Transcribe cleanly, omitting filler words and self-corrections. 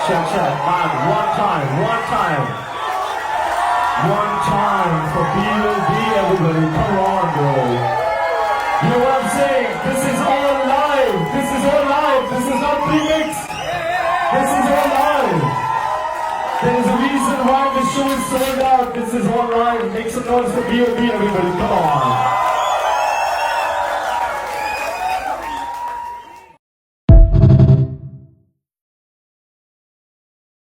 Check, man, one time. One time for B.O.B. everybody, come on bro. You know what I'm saying? This is all live, this is not remix. This is all live. There is a reason why the show is sold out. This is all live. Make some noise for B.O.B. everybody, come on.